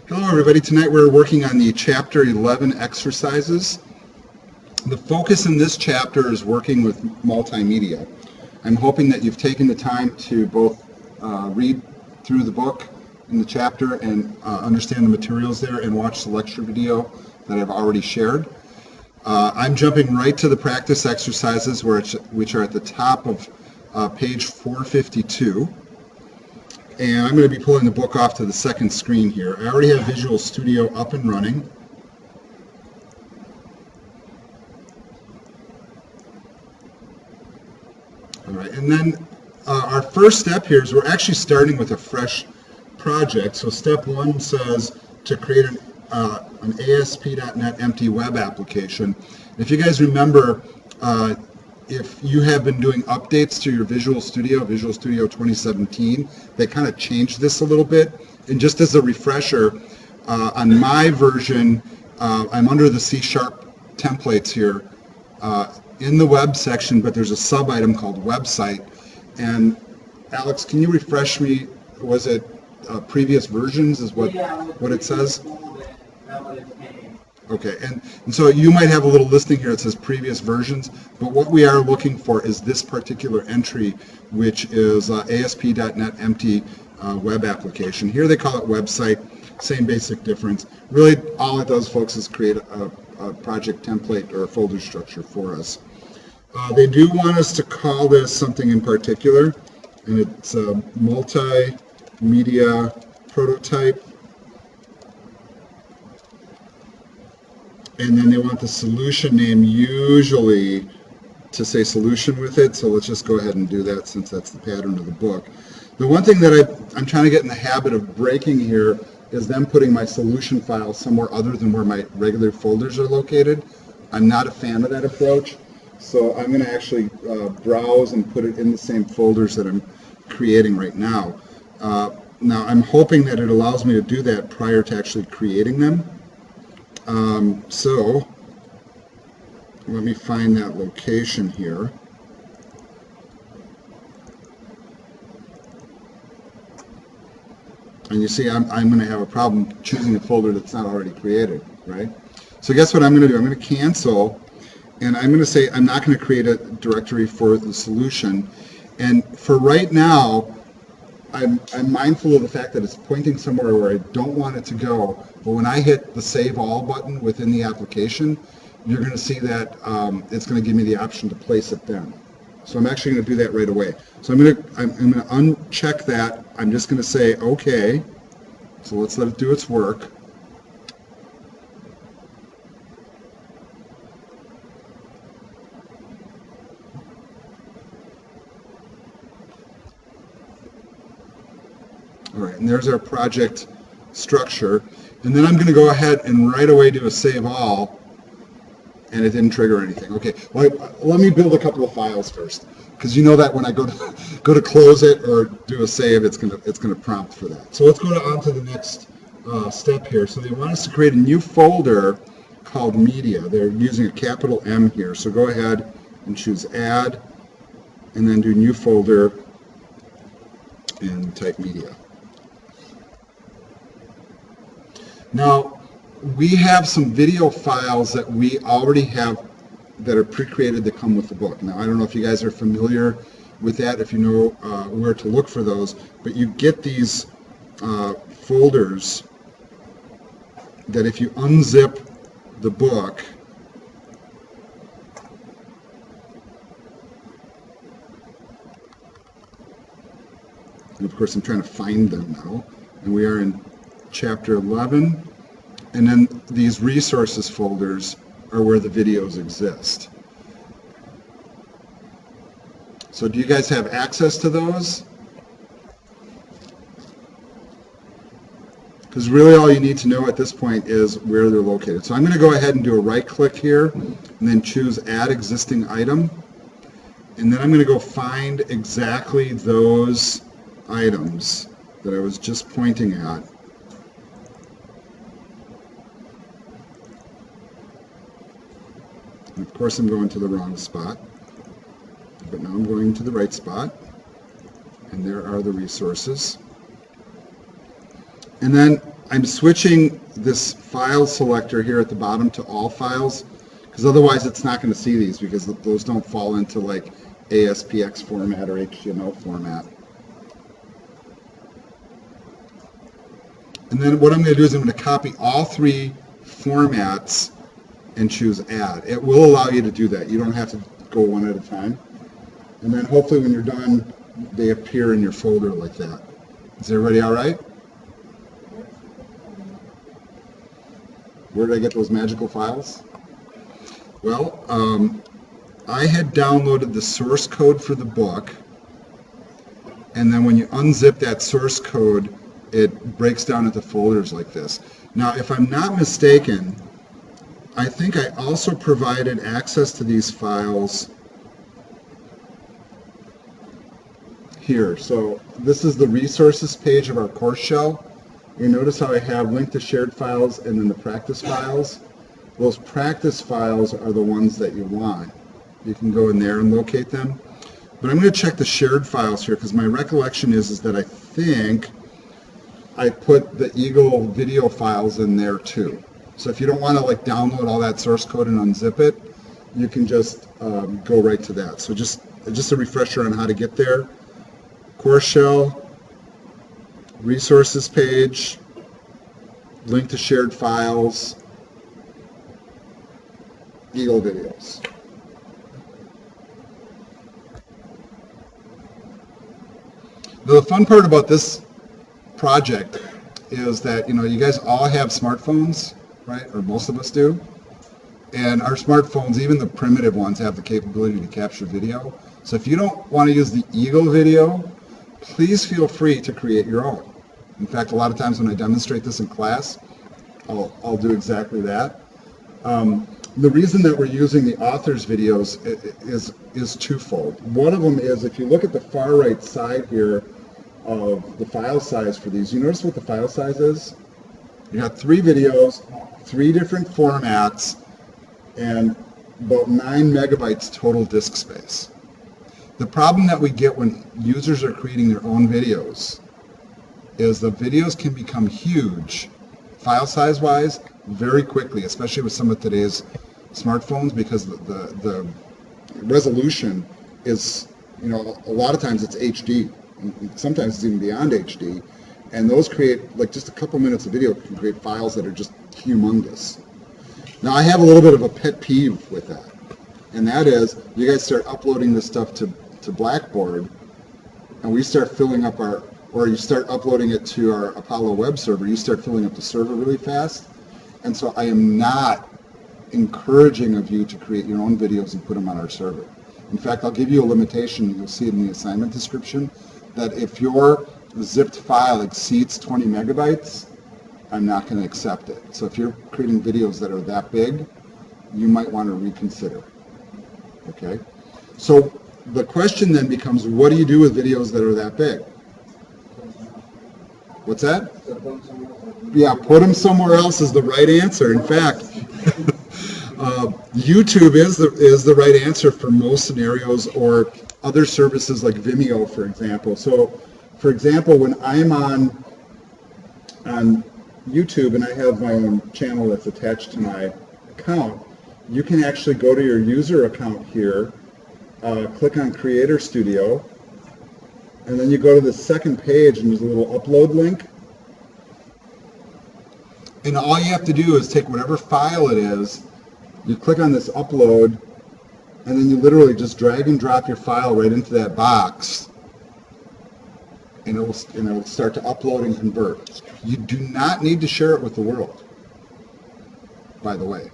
Hello everybody, tonight we're working on the Chapter 11 exercises. The focus in this chapter is working with multimedia. I'm hoping that you've taken the time to both read through the book in the chapter and understand the materials there and watch the lecture video that I've already shared. I'm jumping right to the practice exercises which are at the top of page 452. And I'm going to be pulling the book off to the second screen here. I already have Visual Studio up and running. All right, and then our first step here is we're actually starting with a fresh project. So step one says to create an ASP.NET empty web application. If you guys remember, if you have been doing updates to your Visual Studio 2017, they kind of changed this a little bit. And just as a refresher, on my version, I'm under the C# templates here in the web section, but there's a sub-item called website. And Alex, can you refresh me? Was it previous versions is what it says? Okay, and so you might have a little listing here that says previous versions, but what we are looking for is this particular entry, which is ASP.NET empty web application. Here they call it website, same basic difference. Really, all it does, folks, is create a project template or a folder structure for us. They do want us to call this something in particular, and it's a multimedia prototype. And then they want the solution name usually to say solution with it, so let's just go ahead and do that since that's the pattern of the book. The one thing that I'm trying to get in the habit of breaking here is them putting my solution file somewhere other than where my regular folders are located. I'm not a fan of that approach, so I'm going to actually browse and put it in the same folders that I'm creating right now. Now I'm hoping that it allows me to do that prior to actually creating them. So let me find that location here. And you see I'm going to have a problem choosing a folder that's not already created, right? So guess what I'm going to do? I'm going to cancel, and I'm going to say I'm not going to create a directory for the solution. And for right now, I'm mindful of the fact that it's pointing somewhere where I don't want it to go, but when I hit the Save All button within the application, you're going to see that it's going to give me the option to place it then. So I'm actually going to do that right away. So I'm going to uncheck that. I'm just going to say OK. So let's let it do its work. All right, and there's our project structure. And then I'm going to go ahead and right away do a save all, and it didn't trigger anything. Okay, well, let me build a couple of files first, because you know that when I go to close it or do a save, it's going to prompt for that. So let's go on to the next step here. So they want us to create a new folder called Media. They're using a capital M here. So go ahead and choose Add, and then do New Folder, and type Media. Now, we have some video files that we already have that are pre-created that come with the book. Now, I don't know if you guys are familiar with that, if you know where to look for those, but you get these folders that if you unzip the book, and of course I'm trying to find them now, and we are in Chapter 11, and then these resources folders are where the videos exist. So do you guys have access to those? Because really all you need to know at this point is where they're located. So I'm going to go ahead and do a right click here and then choose Add Existing Item, and then I'm going to go find exactly those items that I was just pointing at. And of course I'm going to the wrong spot, but now I'm going to the right spot, and there are the resources. And then I'm switching this file selector here at the bottom to all files, because otherwise it's not going to see these, because those don't fall into like ASPX format or HTML format. And then what I'm going to do is I'm going to copy all three formats and choose add. It will allow you to do that. You don't have to go one at a time. And then hopefully when you're done, they appear in your folder like that. Is everybody all right? Where did I get those magical files? Well, I had downloaded the source code for the book, and then when you unzip that source code, it breaks down into folders like this. Now, if I'm not mistaken, I think I also provided access to these files here. So this is the resources page of our course shell. You notice how I have linked to shared files and then the practice files. Those practice files are the ones that you want. You can go in there and locate them. But I'm going to check the shared files here, because my recollection is that I think I put the Eagle video files in there too. So if you don't want to like download all that source code and unzip it, you can just go right to that. So just a refresher on how to get there. Course shell, resources page, link to shared files, Eagle videos. The fun part about this project is that, you know, you guys all have smartphones, right? Or most of us do. And our smartphones, even the primitive ones, have the capability to capture video. So if you don't want to use the Eagle video, please feel free to create your own. In fact, a lot of times when I demonstrate this in class, I'll do exactly that. The reason that we're using the author's videos is twofold. One of them is, if you look at the far right side here of the file size for these, you notice what the file size is? You got 3 videos, 3 different formats, and about 9 megabytes total disk space. The problem that we get when users are creating their own videos is the videos can become huge, file size wise, very quickly, especially with some of today's smartphones, because the resolution is, you know, a lot of times it's HD, and sometimes it's even beyond HD, and those create, like, just a couple minutes of video can create files that are just humongous. Now, I have a little bit of a pet peeve with that, and that is, you guys start uploading this stuff to Blackboard, and we start filling up our, or you start uploading it to our Apollo web server, you start filling up the server really fast. And so I am not encouraging of you to create your own videos and put them on our server. In fact, I'll give you a limitation, you'll see it in the assignment description, that if your zipped file exceeds 20 megabytes, I'm not going to accept it. So if you're creating videos that are that big, you might want to reconsider. Okay? So the question then becomes, what do you do with videos that are that big? What's that? Yeah, put them somewhere else is the right answer. In fact, YouTube is the right answer for most scenarios, or other services like Vimeo, for example. So, for example, when I'm on YouTube and I have my own channel that's attached to my account, you can actually go to your user account here, click on Creator Studio, and then you go to the second page and there's a little upload link. And all you have to do is take whatever file it is, you click on this upload, and then you literally just drag and drop your file right into that box, and it will start to upload and convert. You do not need to share it with the world, by the way.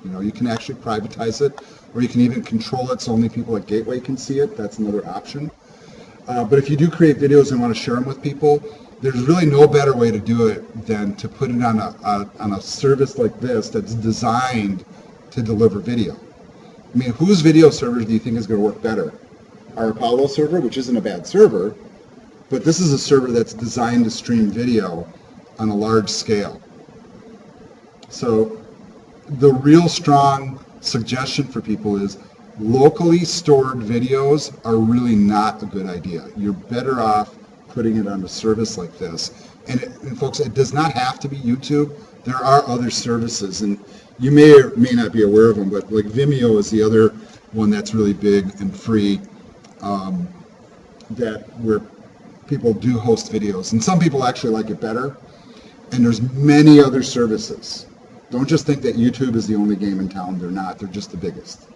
You know, you can actually privatize it, or you can even control it so only people at Gateway can see it. That's another option. But if you do create videos and want to share them with people, there's really no better way to do it than to put it on a service like this that's designed to deliver video. I mean, whose video server do you think is going to work better? Our Apollo server, which isn't a bad server, but this is a server that's designed to stream video on a large scale. So the real strong suggestion for people is locally stored videos are really not a good idea. You're better off putting it on a service like this, And folks, it does not have to be YouTube. There are other services, and you may or may not be aware of them, but like Vimeo is the other one that's really big and free, where people do host videos. And some people actually like it better. And there's many other services. Don't just think that YouTube is the only game in town. They're not. They're just the biggest.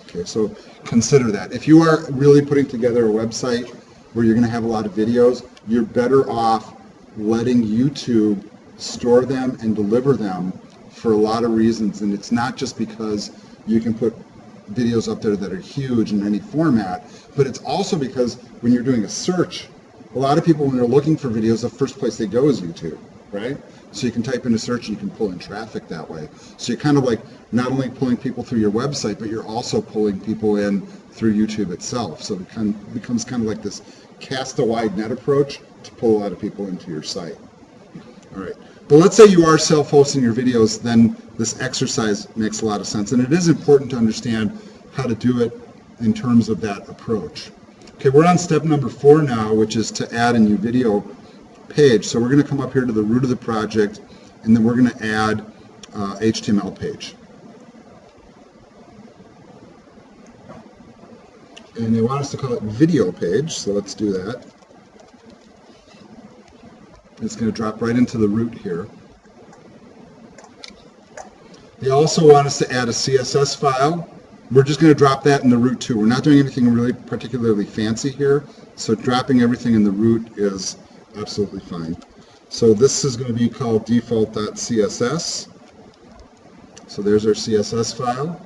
Okay, so consider that. If you are really putting together a website where you're going to have a lot of videos, you're better off letting YouTube store them and deliver them for a lot of reasons. And it's not just because you can put videos up there that are huge in any format, but it's also because when you're doing a search, a lot of people, when they're looking for videos, the first place they go is YouTube, right? So you can type in a search and you can pull in traffic that way. So you're kind of like not only pulling people through your website, but you're also pulling people in through YouTube itself. So it becomes kind of like this cast a wide net approach to pull a lot of people into your site. All right. But let's say you are self-hosting your videos, then this exercise makes a lot of sense. And it is important to understand how to do it in terms of that approach. Okay, we're on step number 4 now, which is to add a new video page. So we're going to come up here to the root of the project, and then we're going to add HTML page. And they want us to call it video page, so let's do that. It's going to drop right into the root here. They also want us to add a CSS file. We're just going to drop that in the root too. We're not doing anything really particularly fancy here, so dropping everything in the root is absolutely fine. So this is going to be called default.css. So there's our CSS file.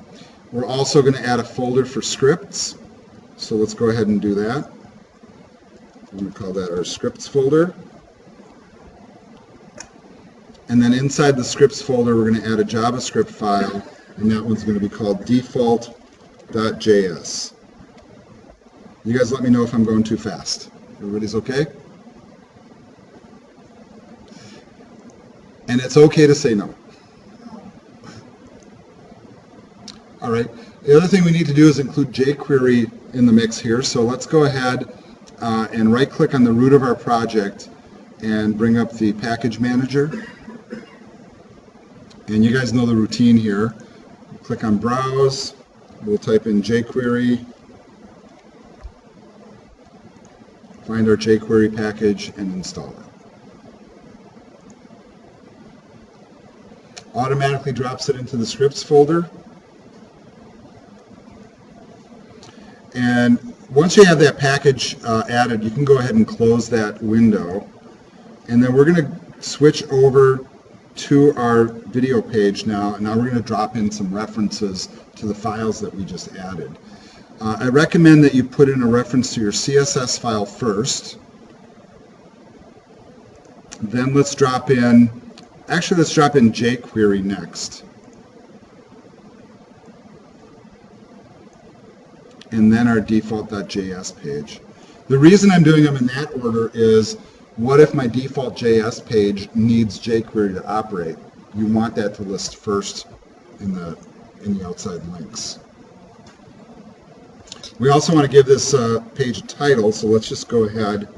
We're also going to add a folder for scripts. So let's go ahead and do that. I'm going to call that our scripts folder. And then inside the scripts folder, we're going to add a JavaScript file, and that one's going to be called default.js. You guys let me know if I'm going too fast. Everybody's okay? And it's okay to say no. All right. The other thing we need to do is include jQuery in the mix here. So let's go ahead and right-click on the root of our project and bring up the package manager. And you guys know the routine here. Click on Browse. We'll type in jQuery. Find our jQuery package and install it. Automatically drops it into the scripts folder. And once you have that package added, you can go ahead and close that window. And then we're going to switch over to our video page now, and now we're going to drop in some references to the files that we just added. I recommend that you put in a reference to your CSS file first. Then let's drop in jQuery next. And then our default.js page. The reason I'm doing them in that order is, what if my default JS page needs jQuery to operate? You want that to list first in the outside links. We also want to give this page a title, so let's just go ahead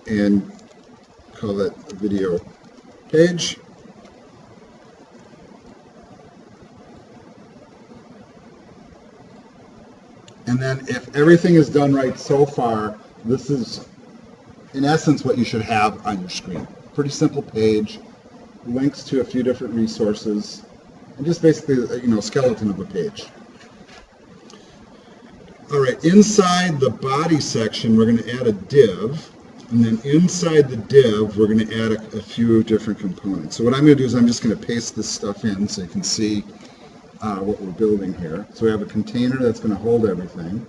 and call it a video page. And then if everything is done right so far, this is in essence what you should have on your screen. Pretty simple page, links to a few different resources, and just basically a skeleton of a page. All right, inside the body section, we're going to add a div, and then inside the div, we're going to add a few different components. So what I'm going to do is I'm just going to paste this stuff in so you can see what we're building here. So we have a container that's going to hold everything.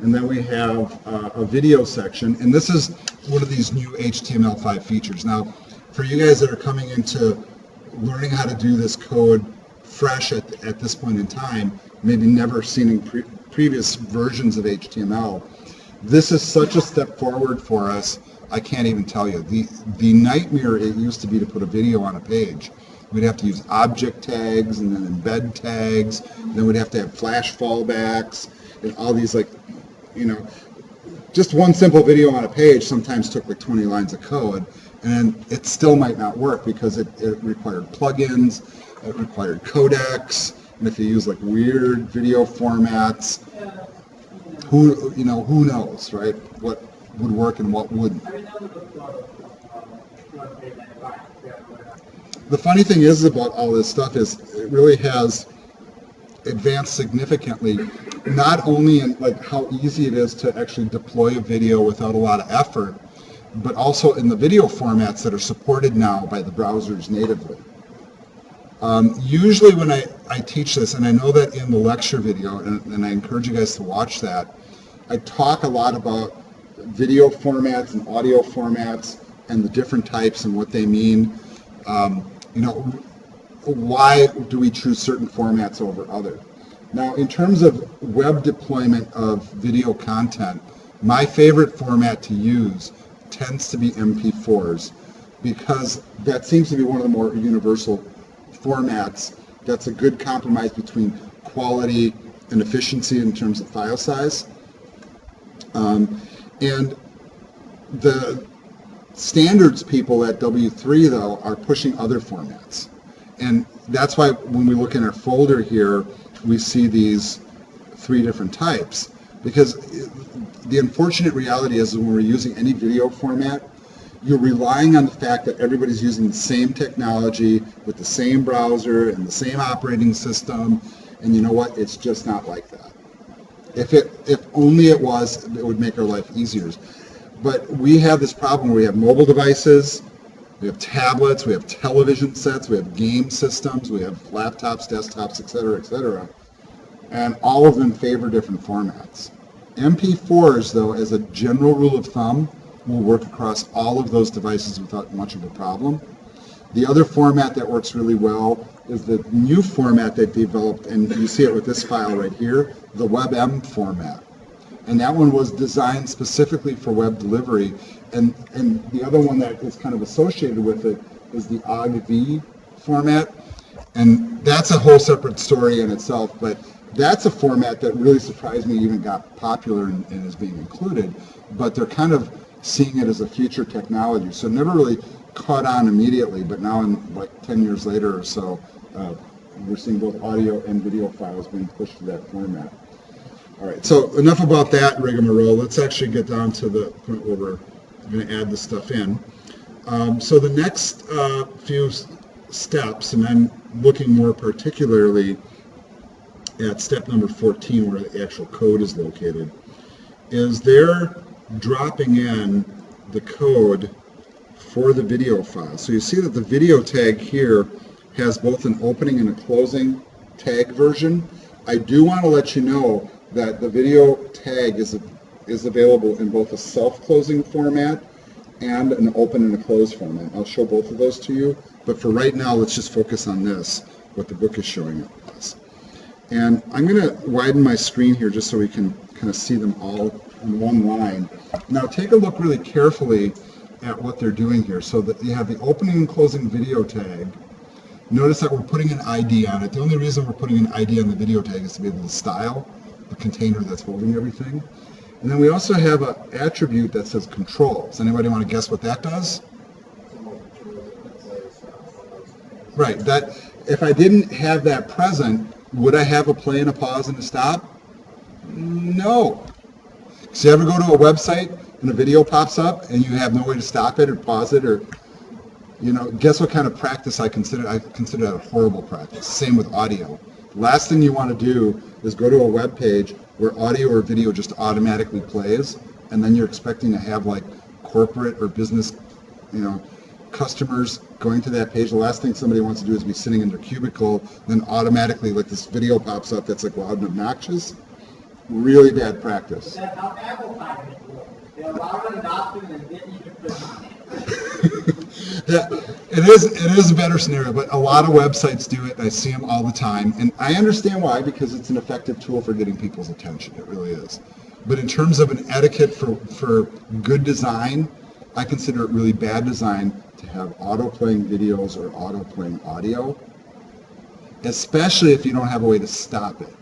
And then we have a video section, and this is one of these new HTML5 features. Now, for you guys that are coming into learning how to do this code fresh at this point in time, maybe never seen in previous versions of HTML, this is such a step forward for us, I can't even tell you. The nightmare it used to be to put a video on a page. We'd have to use object tags and then embed tags, and then we'd have to have flash fallbacks and all these just one simple video on a page sometimes took like 20 lines of code, and it still might not work because it required plugins, it required codecs, and if you use like weird video formats, who knows, right? What would work and what wouldn't. The funny thing is about all this stuff is it really has advanced significantly, not only in like how easy it is to actually deploy a video without a lot of effort, but also in the video formats that are supported now by the browsers natively. Usually when I teach this, and I know that in the lecture video, and I encourage you guys to watch that, I talk a lot about video formats and audio formats and the different types and what they mean. Why do we choose certain formats over others? Now, in terms of web deployment of video content, my favorite format to use tends to be MP4s, because that seems to be one of the more universal formats. That's a good compromise between quality and efficiency in terms of file size. And the standards people at W3, though, are pushing other formats. And that's why when we look in our folder here, we see these 3 different types. Because the unfortunate reality is when we're using any video format, you're relying on the fact that everybody's using the same technology with the same browser and the same operating system. And you know what? It's just not like that. If only it was, it would make our life easier. But we have this problem where we have mobile devices, we have tablets, we have television sets, we have game systems, we have laptops, desktops, etc., and all of them favor different formats. MP4s, though, as a general rule of thumb, will work across all of those devices without much of a problem. The other format that works really well is the new format they've developed, and you see it with this file right here, the WebM format. And that one was designed specifically for web delivery. And the other one that is kind of associated with it is the OGV format. And that's a whole separate story in itself, but that's a format that really surprised me even got popular and is being included. But they're kind of seeing it as a future technology. So it never really caught on immediately, but now in like 10 years later or so, we're seeing both audio and video files being pushed to that format. All right, so enough about that rigmarole. Let's actually get down to the point where we're going to add the stuff in. So the next few steps, and I'm looking more particularly at step number 14 where the actual code is located, is they're dropping in the code for the video file. So you see that the video tag here has both an opening and a closing tag version. I do want to let you know that the video tag is available in both a self-closing format and an open and a close format. I'll show both of those to you, but for right now, let's just focus on this, what the book is showing us. And I'm going to widen my screen here just so we can kind of see them all in one line. Now take a look really carefully at what they're doing here. So that you have the opening and closing video tag. Notice that we're putting an ID on it. The only reason we're putting an ID on the video tag is to be able to style the container that's holding everything. And then we also have an attribute that says controls. Anybody want to guess what that does? Right, that if I didn't have that present, would I have a play and a pause and a stop? No. So you ever go to a website and a video pops up and you have no way to stop it or pause it, or guess what kind of practice I consider? I consider that a horrible practice. Same with audio. Last thing you want to do is go to a web page where audio or video just automatically plays, and then you're expecting to have like corporate or business, customers going to that page. The last thing somebody wants to do is be sitting in their cubicle, then automatically like this video pops up that's like loud and obnoxious. Really bad practice. That's how Apple finds it. They allow an adoption and didn't even put it is a better scenario, but a lot of websites do it. I see them all the time, and I understand why, because it's an effective tool for getting people's attention. It really is. But in terms of an etiquette for good design, I consider it really bad design to have auto-playing videos or auto-playing audio, especially if you don't have a way to stop it.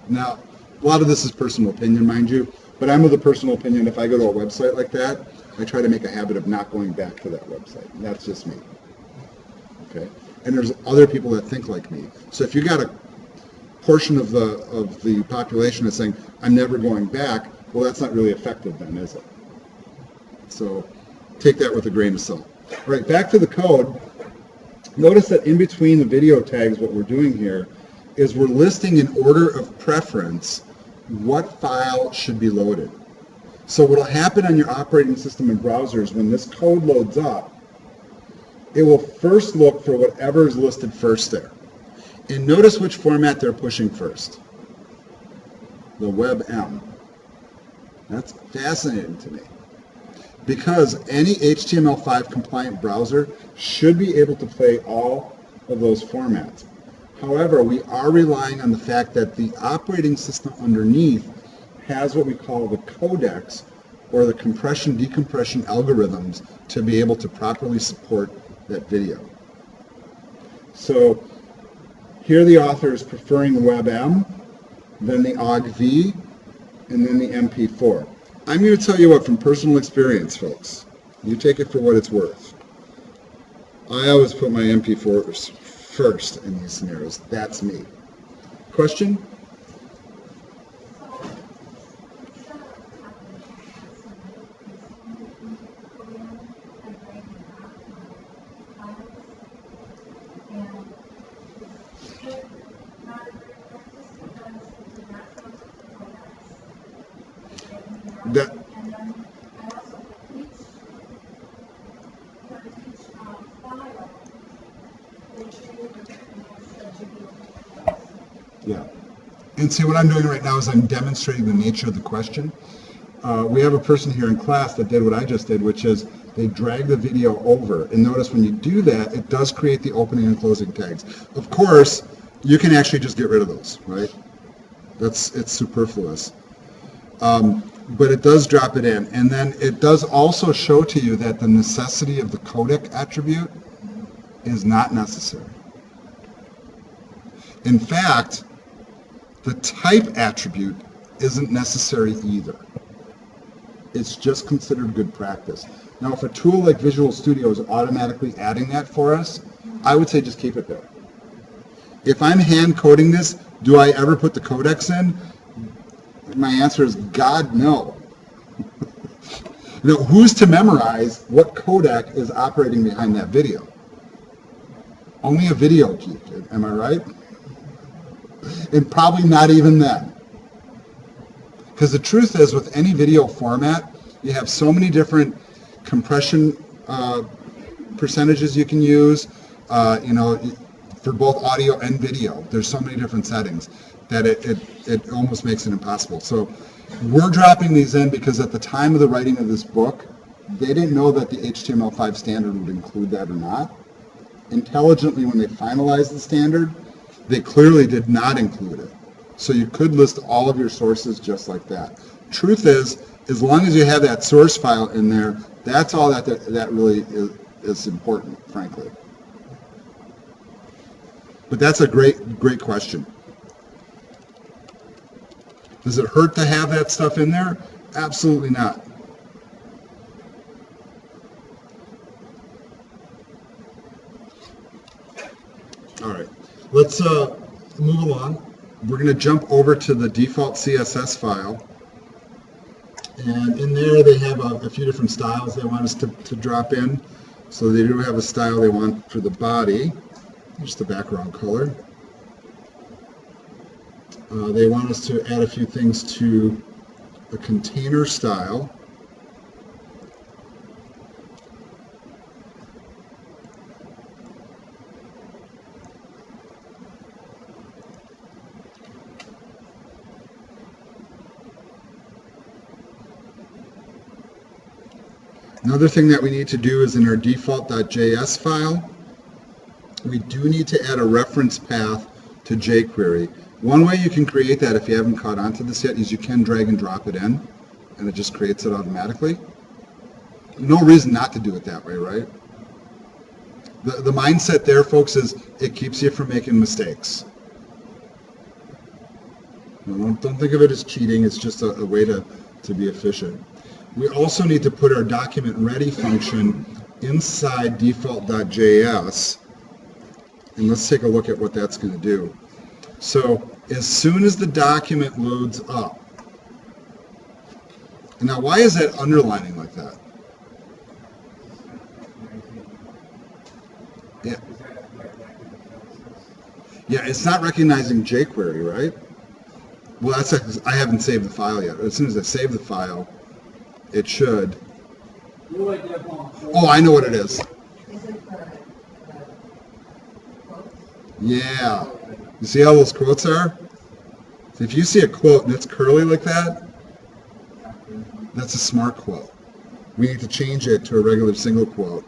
Now, a lot of this is personal opinion, mind you, But I'm of the personal opinion, if I go to a website like that, I try to make a habit of not going back to that website. And that's just me. Okay? And there's other people that think like me. So if you got a portion of the population that's saying, I'm never going back, well, that's not really effective then, is it? So take that with a grain of salt. All right, back to the code. Notice that in between the video tags, what we're doing here is we're listing in order of preference what file should be loaded. So what will happen on your operating system and browsers when this code loads up, it will first look for whatever is listed first there. And notice which format they're pushing first. The WebM. That's fascinating to me. Because any HTML5 compliant browser should be able to play all of those formats. However, we are relying on the fact that the operating system underneath has what we call the codecs, or the compression decompression algorithms, to be able to properly support that video. So here the author is preferring WebM, then the OGV, and then the MP4. I'm going to tell you what, from personal experience, folks, you take it for what it's worth. I always put my MP4s first in these scenarios. That's me. Question? Yeah. And see, what I'm doing right now is I'm demonstrating the nature of the question. We have a person here in class that did what I just did, which is they drag the video over. And notice when you do that, it does create the opening and closing tags. Of course, you can actually just get rid of those, right? It's superfluous. But it does drop it in. And then it does also show to you that the necessity of the codec attribute is not necessary. In fact, the type attribute isn't necessary either. It's just considered good practice. Now, if a tool like Visual Studio is automatically adding that for us, I would say just keep it there. If I'm hand coding this, do I ever put the codecs in? My answer is God, no. Who's to memorize what codec is operating behind that video? Only a video geek, am I right? And probably not even then. Because the truth is, with any video format, you have so many different compression percentages you can use, for both audio and video. There's so many different settings that it almost makes it impossible. So we're dropping these in because at the time of the writing of this book, they didn't know that the HTML5 standard would include that or not. Intelligently, when they finalized the standard, they clearly did not include it. So you could list all of your sources just like that. Truth is, as long as you have that source file in there, that's all that really is important, frankly. But that's a great question. Does it hurt to have that stuff in there? Absolutely not. All right, let's move along. We're going to jump over to the default CSS file. And in there they have a few different styles they want us to drop in. So they do have a style they want for the body, just the background color. They want us to add a few things to the container style. Another thing that we need to do is in our default.js file, we do need to add a reference path to jQuery. One way you can create that, if you haven't caught on to this yet, is you can drag and drop it in, and it just creates it automatically. No reason not to do it that way, right? The mindset there, folks, is it keeps you from making mistakes. Don't think of it as cheating. It's just a way to to be efficient. We also need to put our document ready function inside default.js, and let's take a look at what that's going to do. So as soon as the document loads up, and now why is that underlining like that? Yeah. Yeah, it's not recognizing jQuery, right? Well, I haven't saved the file yet. As soon as I save the file, it should. Oh, I know what it is. Yeah. You see how those quotes are? If you see a quote and it's curly like that, that's a smart quote. We need to change it to a regular single quote.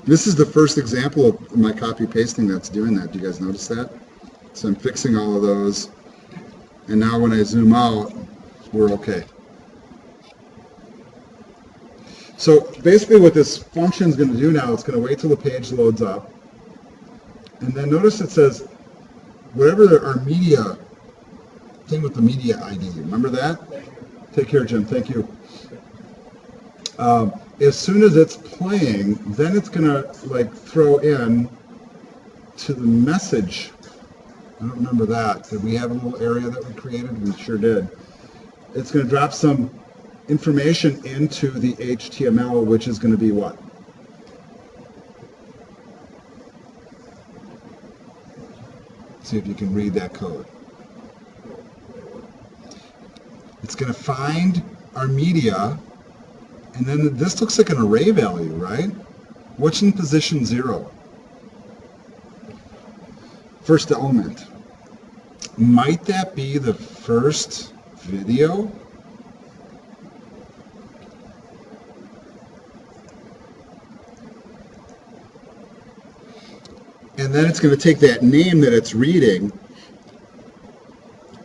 This is the first example of my copy pasting that's doing that. Do you guys notice that? So I'm fixing all of those. And now when I zoom out, we're okay. So basically what this function is going to do now, it's going to wait till the page loads up. And then notice it says, whatever our media thing with the media ID, remember that? Take care, Jim. Thank you. As soon as it's playing, then it's going to like throw in to the message. I don't remember that. Did we have a little area that we created? We sure did. It's going to drop some information into the HTML, which is going to be what? See if you can read that code. It's going to find our media, and then this looks like an array value, right? What's in position 0? First element. Might that be the first video? And then it's going to take that name that it's reading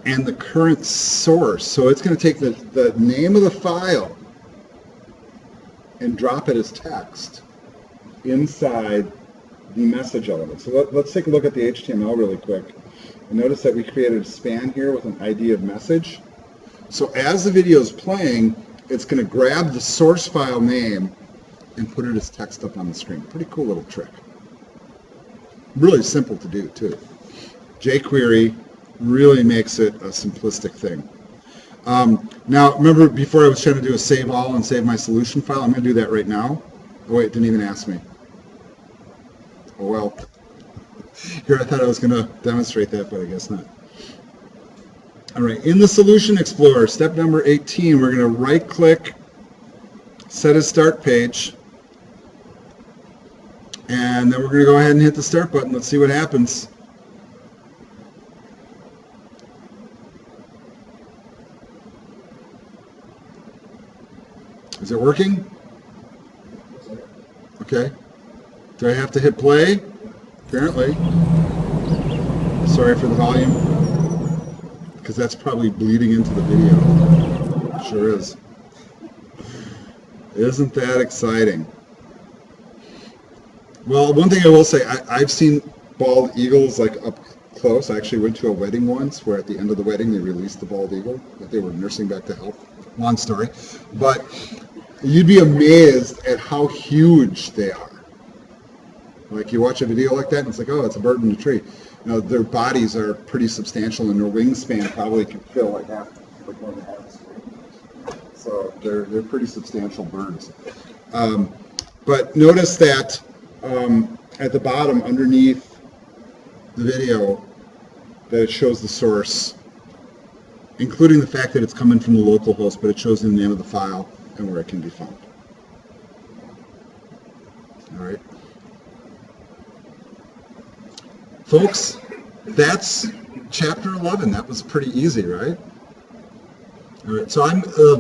and the current source. So it's going to take the name of the file and drop it as text inside the message element. So let's take a look at the HTML really quick. And notice that we created a span here with an ID of message. So as the video is playing, it's going to grab the source file name and put it as text up on the screen. Pretty cool little trick. Really simple to do too. jQuery really makes it a simplistic thing. Now, remember before I was trying to do a save all and save my solution file? I'm going to do that right now. Oh wait, didn't even ask me. Oh well. Here I thought I was going to demonstrate that, but I guess not. All right, in the Solution Explorer, step number 18, we're going to right-click, set as start page, and then we're going to go ahead and hit the start button. Let's see what happens. Is it working? Okay. Do I have to hit play? Apparently. Sorry for the volume, because that's probably bleeding into the video. Sure is. Isn't that exciting? Well, one thing I will say, I've seen bald eagles like up close. I actually went to a wedding once where at the end of the wedding they released the bald eagle that they were nursing back to health. Long story. But you'd be amazed at how huge they are. Like you watch a video like that and it's like, oh, it's a bird in a tree. You know, their bodies are pretty substantial and their wingspan probably can fill like like more than half the screen. So they're pretty substantial birds. But notice that at the bottom underneath the video that it shows the source, including the fact that it's coming from the local host, but it shows the name of the file and where it can be found. All right. Folks, that's chapter 11. That was pretty easy, right? All right, so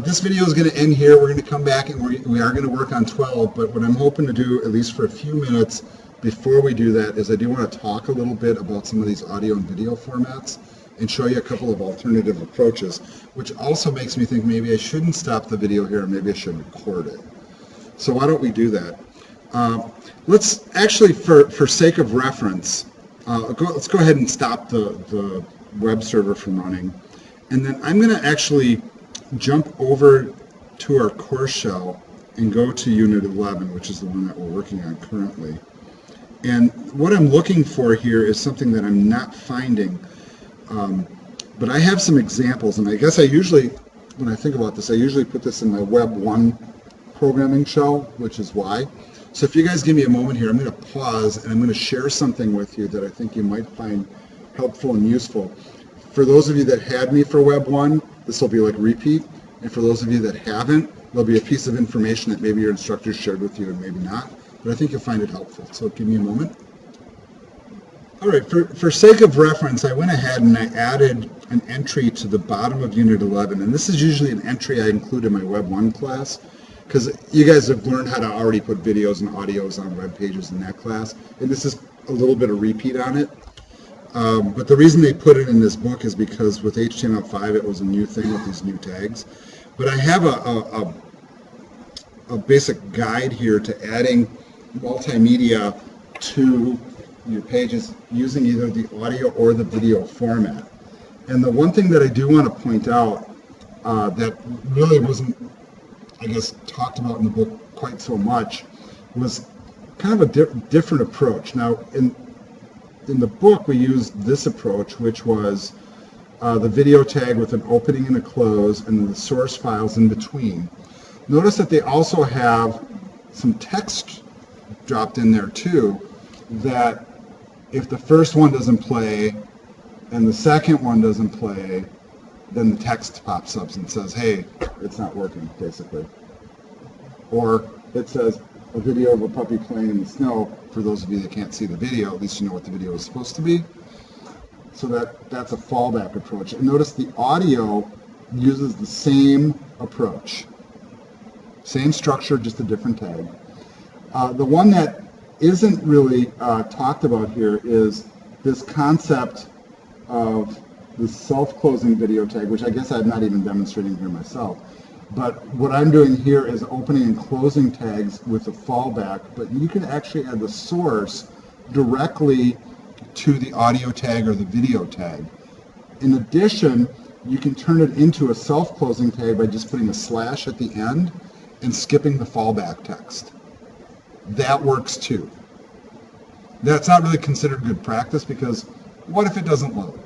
this video is going to end here. We're going to come back and we are going to work on 12, but what I'm hoping to do, at least for a few minutes before we do that, is I do want to talk a little bit about some of these audio and video formats and show you a couple of alternative approaches, which also makes me think maybe I shouldn't stop the video here, or maybe I should record it. So why don't we do that? Let's actually, for sake of reference, let's go ahead and stop the web server from running. And then I'm going to actually jump over to our core shell and go to Unit 11, which is the one that we're working on currently. And what I'm looking for here is something that I'm not finding. But I have some examples, and I guess I usually, when I think about this, I usually put this in my Web 1 programming shell, which is why. So if you guys give me a moment here, I'm going to pause and I'm going to share something with you that I think you might find helpful and useful. For those of you that had me for Web 1, this will be like repeat. And for those of you that haven't, there'll be a piece of information that maybe your instructor shared with you and maybe not. But I think you'll find it helpful. So give me a moment. All right, for sake of reference, I went ahead and I added an entry to the bottom of Unit 11. And this is usually an entry I include in my Web 1 class, because you guys have learned how to already put videos and audios on web pages in that class. And this is a little bit of repeat on it. But the reason they put it in this book is because with HTML5 it was a new thing with these new tags. But I have a basic guide here to adding multimedia to your pages using either the audio or the video format. And the one thing that I do want to point out that really wasn't, I guess, talked about in the book quite so much was kind of a different approach. Now, in the book, we used this approach, which was the video tag with an opening and a close, and the source files in between. Notice that they also have some text dropped in there too, that if the first one doesn't play and the second one doesn't play, then the text pops up and says, hey, it's not working, basically. Or it says a video of a puppy playing in the snow. For those of you that can't see the video, at least you know what the video is supposed to be. So that's a fallback approach. And notice the audio uses the same approach. Same structure, just a different tag. The one that isn't really talked about here is this concept of the self-closing video tag, which I guess I'm not even demonstrating here myself. But what I'm doing here is opening and closing tags with a fallback, but you can actually add the source directly to the audio tag or the video tag. In addition, you can turn it into a self-closing tag by just putting a slash at the end and skipping the fallback text. That works too. That's not really considered good practice because what if it doesn't load?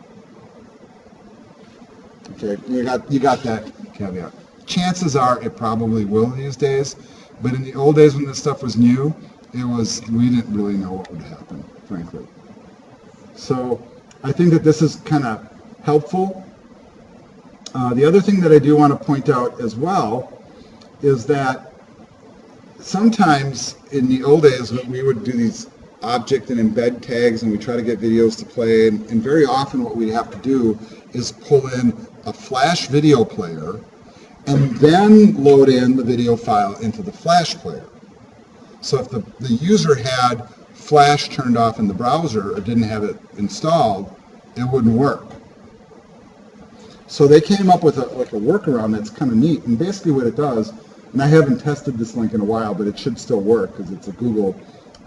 Okay, you got that caveat. Chances are it probably will these days, but in the old days when this stuff was new, we didn't really know what would happen, frankly. So I think that this is kind of helpful. The other thing that I do want to point out as well is that sometimes in the old days we would do these object and embed tags and we try to get videos to play, and very often what we have to do is pull in a Flash video player and then load in the video file into the Flash player. So if the user had Flash turned off in the browser or didn't have it installed, it wouldn't work. So they came up with a workaround that's kind of neat, and basically what it does, and I haven't tested this link in a while, but it should still work because it's a Google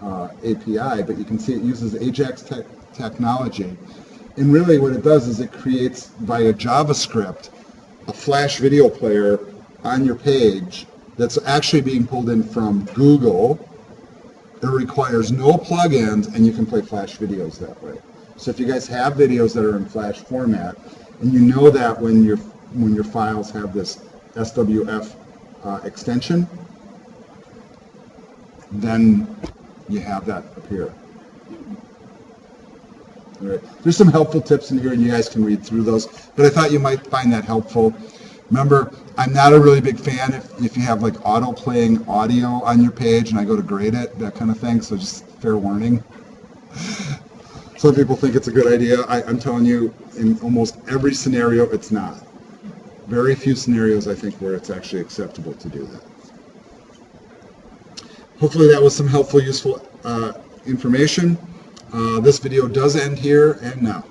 API, but you can see it uses Ajax technology. And really what it does is it creates via JavaScript a Flash video player on your page that's actually being pulled in from Google. It requires no plugins, and you can play Flash videos that way. So if you guys have videos that are in Flash format, and you know that when your files have this SWF extension, then you have that appear. All right. There's some helpful tips in here, and you guys can read through those, but I thought you might find that helpful. Remember, I'm not a really big fan if you have like auto-playing audio on your page and I go to grade it, that kind of thing, so just fair warning. Some people think it's a good idea. I'm telling you, in almost every scenario, it's not. Very few scenarios, I think, where it's actually acceptable to do that. Hopefully that was some helpful, useful information. This video does end here and now.